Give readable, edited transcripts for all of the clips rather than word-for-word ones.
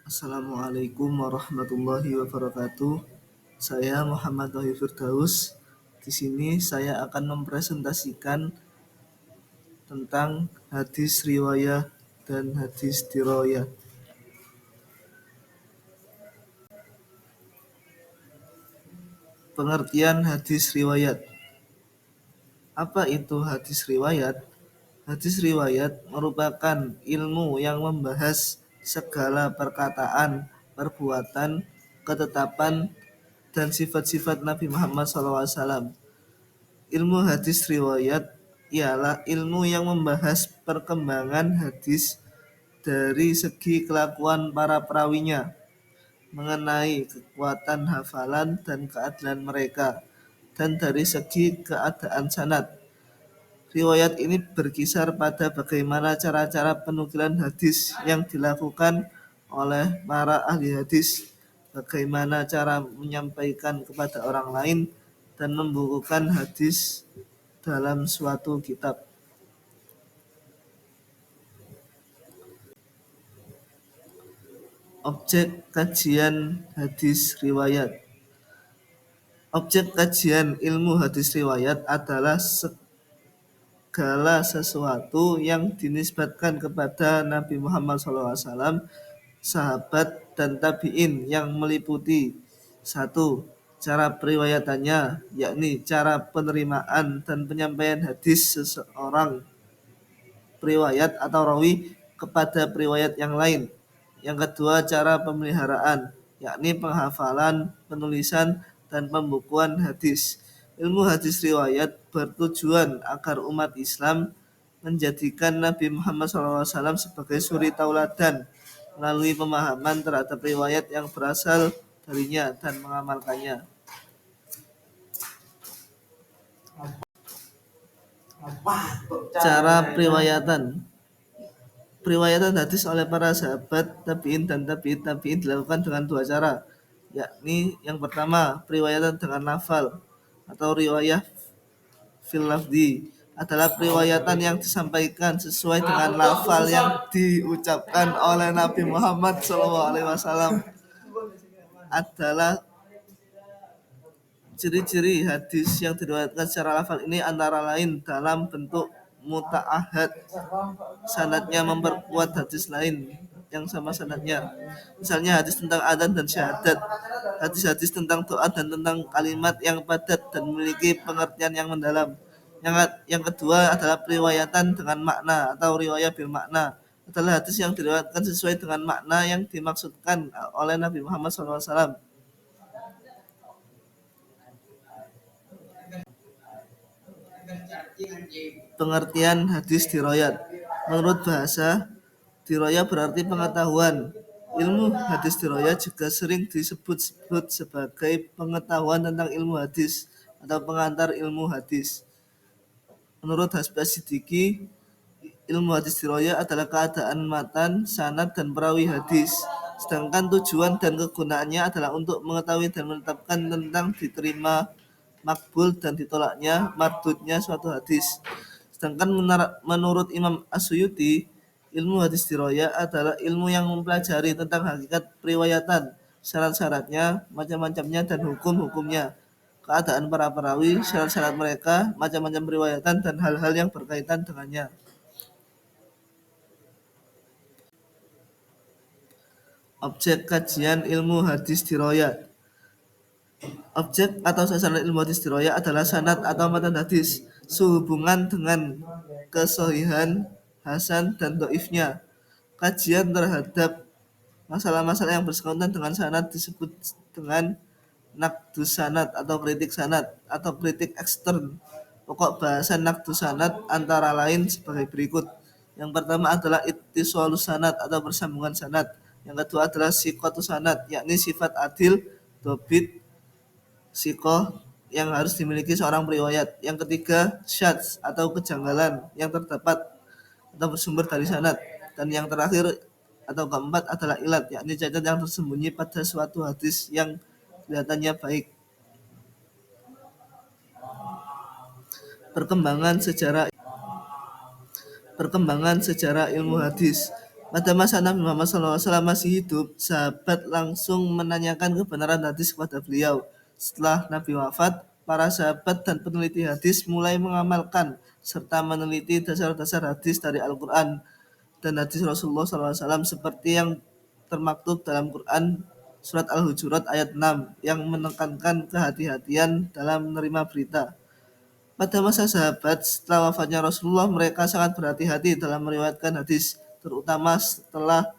Assalamualaikum warahmatullahi wabarakatuh. Saya Muhammad Wahyu Firdaus. Di sini saya akan mempresentasikan tentang hadis riwayah dan hadis diroyah. Pengertian hadis riwayat. Apa itu hadis riwayat? Hadis riwayat merupakan ilmu yang membahas segala perkataan, perbuatan, ketetapan, dan sifat-sifat Nabi Muhammad SAW. Ilmu hadis riwayat ialah ilmu yang membahas perkembangan hadis dari segi kelakuan para perawinya, mengenai kekuatan hafalan dan keadilan mereka, dan dari segi keadaan sanad. Riwayat ini berkisar pada bagaimana cara-cara penukilan hadis yang dilakukan oleh para ahli hadis, bagaimana cara menyampaikan kepada orang lain, dan membukukan hadis dalam suatu kitab. Objek kajian hadis riwayat. Objek kajian ilmu hadis riwayat adalah segala sesuatu yang dinisbatkan kepada Nabi Muhammad SAW, sahabat dan tabi'in yang meliputi: 1. Cara periwayatannya, yakni cara penerimaan dan penyampaian hadis seseorang periwayat atau rawi kepada periwayat yang lain. Yang kedua, cara pemeliharaan, yakni penghafalan, penulisan, dan pembukuan hadis. Ilmu hadis riwayat bertujuan agar umat Islam menjadikan Nabi Muhammad SAW sebagai suri tauladan melalui pemahaman terhadap riwayat yang berasal darinya dan mengamalkannya. Cara periwayatan. Periwayatan hadis oleh para sahabat, tabi'in, dan tabi'in tabi'in dilakukan dengan dua cara, yakni yang pertama, periwayatan dengan lafal atau riwayah fil lafdi adalah periwayatan yang disampaikan sesuai dengan lafal yang diucapkan oleh Nabi Muhammad SAW. Adalah ciri-ciri hadis yang diriwayatkan secara lafal ini antara lain dalam bentuk muta'ahad, sanadnya memperkuat hadis lain yang sama sanadnya. Misalnya hadis tentang adzan dan syahadat, hadis-hadis tentang doa dan tentang kalimat yang padat dan memiliki pengertian yang mendalam. Yang kedua adalah periwayatan dengan makna atau riwayah bil makna, adalah hadis yang diriwayatkan sesuai dengan makna yang dimaksudkan oleh Nabi Muhammad SAW. Pengertian hadis diroyat. Menurut bahasa, diroyat berarti pengetahuan. Ilmu hadis diroyat juga sering disebut-sebut sebagai pengetahuan tentang ilmu hadis atau pengantar ilmu hadis. Menurut Hasbas Siddiqi, ilmu hadis diroyat adalah keadaan matan, sanad, dan perawi hadis. Sedangkan tujuan dan kegunaannya adalah untuk mengetahui dan menetapkan tentang diterima, makbul, dan ditolaknya, mardudnya suatu hadis. Sedangkan menurut Imam As-Suyuti, ilmu hadis diroyah adalah ilmu yang mempelajari tentang hakikat periwayatan, syarat-syaratnya, macam-macamnya, dan hukum-hukumnya, keadaan para perawi, syarat-syarat mereka, macam-macam periwayatan, dan hal-hal yang berkaitan dengannya. Objek kajian ilmu hadis diroyah. Objek atau sasaran ilmu hadis diroyah adalah sanad atau matan hadis, sehubungan dengan kesohihan, hasan, dan doifnya. Kajian terhadap masalah-masalah yang bersangkutan dengan sanad disebut dengan nakdus sanad atau kritik sanad atau kritik ekstern. Pokok bahasan nakdus sanad antara lain sebagai berikut. Yang pertama adalah ittisalus sanad atau bersambungan sanad. Yang kedua adalah siqatus sanad, yakni sifat adil, dobit, sikoh yang harus dimiliki seorang periwayat. Yang ketiga, syadz atau kejanggalan yang terdapat atau bersumber dari sanad. Dan yang terakhir atau keempat adalah ilat, yakni cacat yang tersembunyi pada suatu hadis yang kelihatannya baik. Perkembangan sejarah ilmu hadis. Pada masa Nabi Muhammad SAW masih hidup, sahabat langsung menanyakan kebenaran hadis kepada beliau. Setelah Nabi wafat, para sahabat dan peneliti hadis mulai mengamalkan serta meneliti dasar-dasar hadis dari Al-Quran dan hadis Rasulullah SAW seperti yang termaktub dalam Quran Surat Al-Hujurat ayat 6 yang menekankan kehati-hatian dalam menerima berita. Pada masa sahabat, setelah wafatnya Rasulullah, mereka sangat berhati-hati dalam meriwayatkan hadis, terutama setelah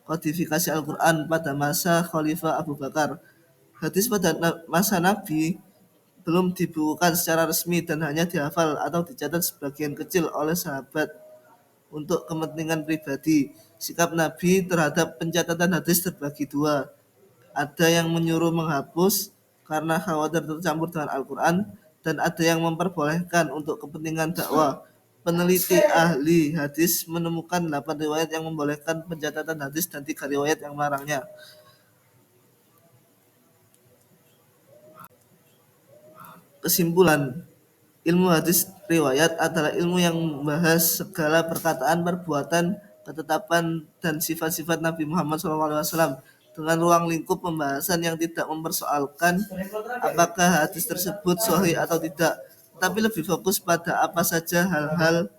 kodifikasi Al-Quran pada masa Khalifah Abu Bakar. Hadis pada masa Nabi belum dibukukan secara resmi dan hanya dihafal atau dicatat sebagian kecil oleh sahabat untuk kepentingan pribadi. Sikap Nabi terhadap pencatatan hadis terbagi dua. Ada yang menyuruh menghapus karena khawatir tercampur dengan Al-Quran, dan ada yang memperbolehkan untuk kepentingan dakwah. Peneliti ahli hadis menemukan 8 riwayat yang membolehkan pencatatan hadis dan 3 riwayat yang melarangnya. Kesimpulan, ilmu hadis riwayat adalah ilmu yang membahas segala perkataan, perbuatan, ketetapan, dan sifat-sifat Nabi Muhammad SAW dengan ruang lingkup pembahasan yang tidak mempersoalkan apakah hadis tersebut sahih atau tidak, tapi lebih fokus pada apa saja hal-hal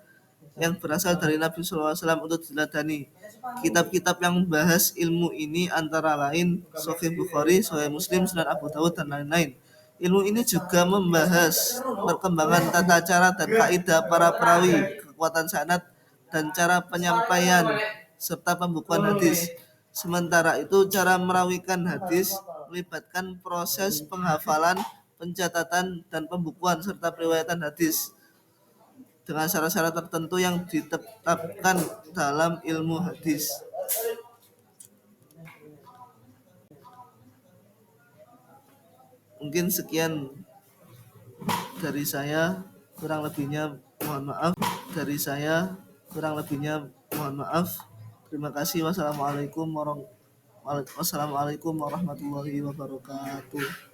yang berasal dari Nabi SAW untuk diteladani. Kitab-kitab yang membahas ilmu ini antara lain Sahih Bukhari, Sahih Muslim, Sunan Abu Dawud, dan lain-lain. Ilmu ini juga membahas perkembangan tata cara dan kaidah para perawi, kekuatan sanad, dan cara penyampaian serta pembukuan hadis. Sementara itu, cara merawikan hadis melibatkan proses penghafalan, pencatatan, dan pembukuan serta periwayatan hadis dengan syarat-syarat tertentu yang ditetapkan dalam ilmu hadis. Mungkin sekian dari saya, kurang lebihnya mohon maaf. Terima kasih. Wassalamualaikum warahmatullahi wabarakatuh.